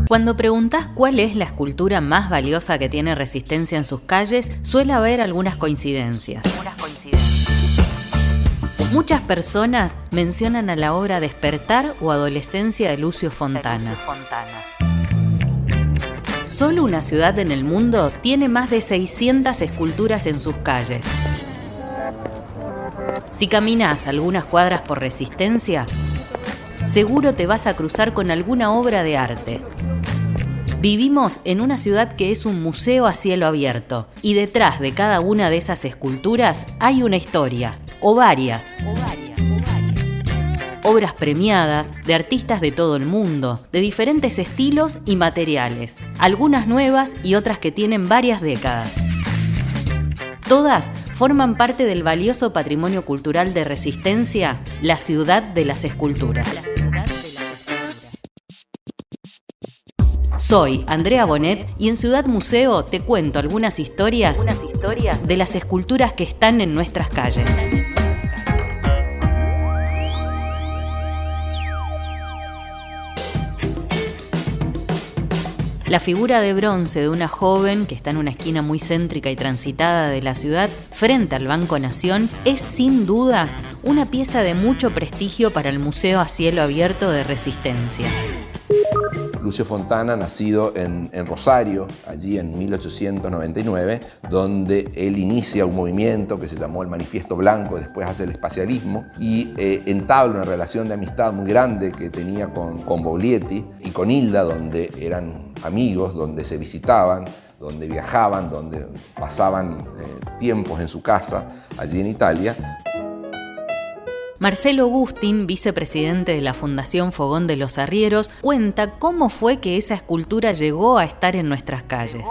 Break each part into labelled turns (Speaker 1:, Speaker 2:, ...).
Speaker 1: Cuando preguntás cuál es la escultura más valiosa que tiene Resistencia en sus calles, suele haber algunas coincidencias. Muchas personas mencionan a la obra Despertar o Adolescencia de Lucio Fontana. Solo una ciudad en el mundo tiene más de 600 esculturas en sus calles. Si caminás algunas cuadras por Resistencia, seguro te vas a cruzar con alguna obra de arte. Vivimos en una ciudad que es un museo a cielo abierto, y detrás de cada una de esas esculturas hay una historia, o varias. Obras premiadas, de artistas de todo el mundo, de diferentes estilos y materiales, algunas nuevas y otras que tienen varias décadas. Todas forman parte del valioso patrimonio cultural de Resistencia, la ciudad de las esculturas. Soy Andrea Bonet y en Ciudad Museo te cuento algunas historias de las esculturas que están en nuestras calles. La figura de bronce de una joven que está en una esquina muy céntrica y transitada de la ciudad, frente al Banco Nación, es sin dudas una pieza de mucho prestigio para el Museo a Cielo Abierto de Resistencia.
Speaker 2: Lucio Fontana, nacido en Rosario, allí en 1899, donde él inicia un movimiento que se llamó el Manifiesto Blanco, después hace el espacialismo, y entabla una relación de amistad muy grande que tenía con Boglietti y con Hilda, donde eran amigos, donde se visitaban, donde viajaban, donde pasaban tiempos en su casa, allí en Italia.
Speaker 1: Marcelo Gustin, vicepresidente de la Fundación Fogón de los Arrieros, cuenta cómo fue que esa escultura llegó a estar en nuestras calles.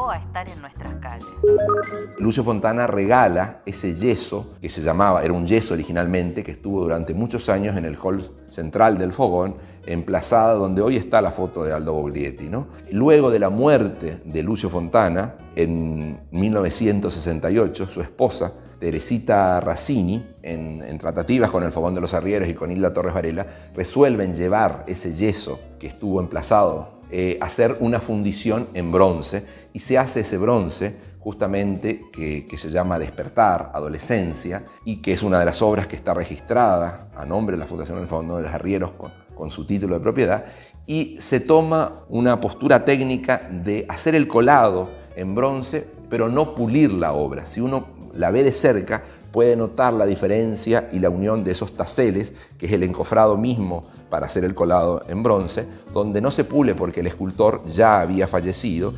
Speaker 2: Lucio Fontana regala ese yeso que se llamaba, era un yeso originalmente, que estuvo durante muchos años en el hall central del Fogón, emplazada donde hoy está la foto de Aldo Boglietti, ¿no? Luego de la muerte de Lucio Fontana, en 1968, su esposa, Teresita Razzini, en tratativas con el Fogón de los Arrieros y con Hilda Torres Varela, resuelven llevar ese yeso que estuvo emplazado, hacer una fundición en bronce, y se hace ese bronce justamente que se llama Despertar, Adolescencia, y que es una de las obras que está registrada a nombre de la Fundación del Fogón de los Arrieros con su título de propiedad, y se toma una postura técnica de hacer el colado en bronce, pero no pulir la obra. Si uno la ve de cerca, puede notar la diferencia y la unión de esos taseles, que es el encofrado mismo para hacer el colado en bronce, donde no se pule porque el escultor ya había fallecido.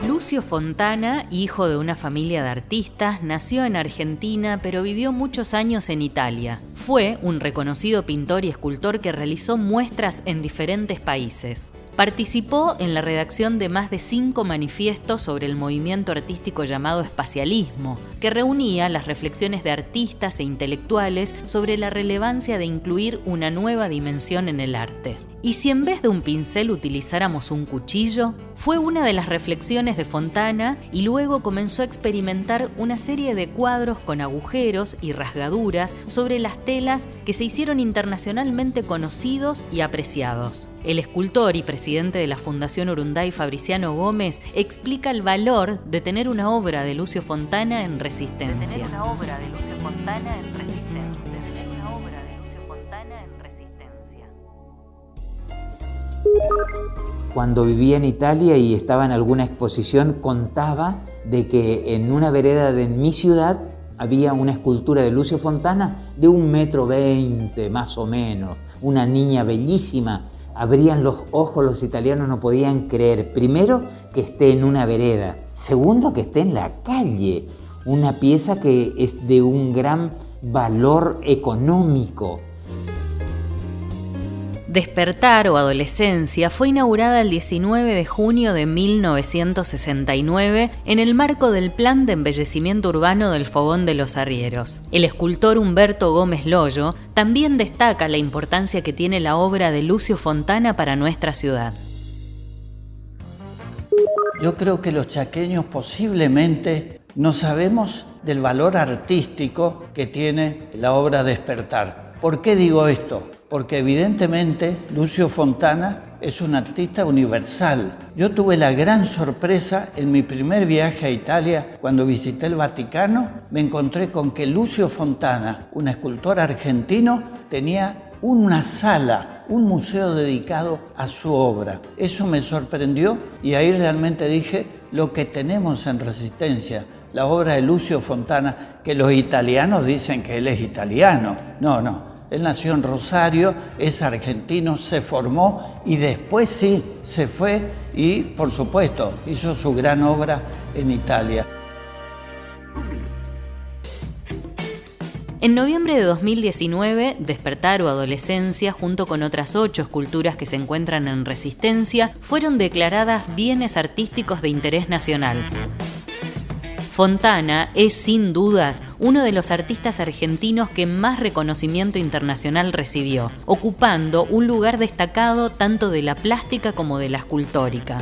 Speaker 1: Lucio Fontana, hijo de una familia de artistas, nació en Argentina, pero vivió muchos años en Italia. Fue un reconocido pintor y escultor que realizó muestras en diferentes países. Participó en la redacción de más de 5 manifiestos sobre el movimiento artístico llamado espacialismo, que reunía las reflexiones de artistas e intelectuales sobre la relevancia de incluir una nueva dimensión en el arte. ¿Y si en vez de un pincel utilizáramos un cuchillo? Fue una de las reflexiones de Fontana, y luego comenzó a experimentar una serie de cuadros con agujeros y rasgaduras sobre las telas que se hicieron internacionalmente conocidos y apreciados. El escultor y presidente de la Fundación Urunday, Fabriciano Gómez, explica el valor de tener una obra de Lucio Fontana en Resistencia.
Speaker 3: Cuando vivía en Italia y estaba en alguna exposición, contaba de que en una vereda de mi ciudad había una escultura de Lucio Fontana de 1,20 m más o menos, una niña bellísima. Abrían los ojos los italianos, no podían creer, primero, que esté en una vereda, segundo, que esté en la calle, una pieza que es de un gran valor económico.
Speaker 1: Despertar o Adolescencia fue inaugurada el 19 de junio de 1969 en el marco del Plan de Embellecimiento Urbano del Fogón de los Arrieros. El escultor Humberto Gómez Loyo también destaca la importancia que tiene la obra de Lucio Fontana para nuestra ciudad.
Speaker 4: Yo creo que los chaqueños posiblemente no sabemos del valor artístico que tiene la obra Despertar. ¿Por qué digo esto? porque evidentemente Lucio Fontana es un artista universal. Yo tuve la gran sorpresa en mi primer viaje a Italia, cuando visité el Vaticano, me encontré con que Lucio Fontana, un escultor argentino, tenía una sala, un museo dedicado a su obra. Eso me sorprendió y ahí realmente dije, lo que tenemos en Resistencia, la obra de Lucio Fontana, que los italianos dicen que él es italiano. No. Él nació en Rosario, es argentino, se formó y después sí, se fue y, por supuesto, hizo su gran obra en Italia.
Speaker 1: En noviembre de 2019, Despertar o Adolescencia, junto con otras 8 esculturas que se encuentran en Resistencia, fueron declaradas bienes artísticos de interés nacional. Fontana es, sin dudas, uno de los artistas argentinos que más reconocimiento internacional recibió, ocupando un lugar destacado tanto de la plástica como de la escultórica.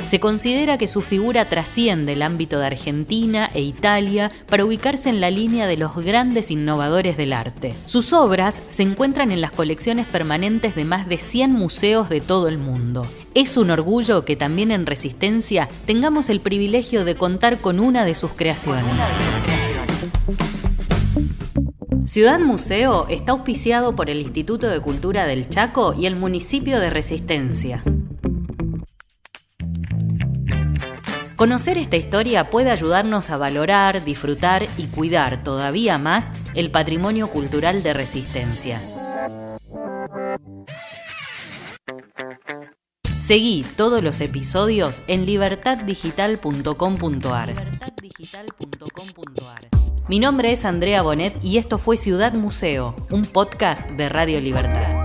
Speaker 1: Se considera que su figura trasciende el ámbito de Argentina e Italia para ubicarse en la línea de los grandes innovadores del arte. Sus obras se encuentran en las colecciones permanentes de más de 100 museos de todo el mundo. Es un orgullo que también en Resistencia tengamos el privilegio de contar con una de sus creaciones. Ciudad Museo está auspiciado por el Instituto de Cultura del Chaco y el municipio de Resistencia. Conocer esta historia puede ayudarnos a valorar, disfrutar y cuidar todavía más el patrimonio cultural de Resistencia. Seguí todos los episodios en libertaddigital.com.ar. Mi nombre es Andrea Bonet y esto fue Ciudad Museo, un podcast de Radio Libertad.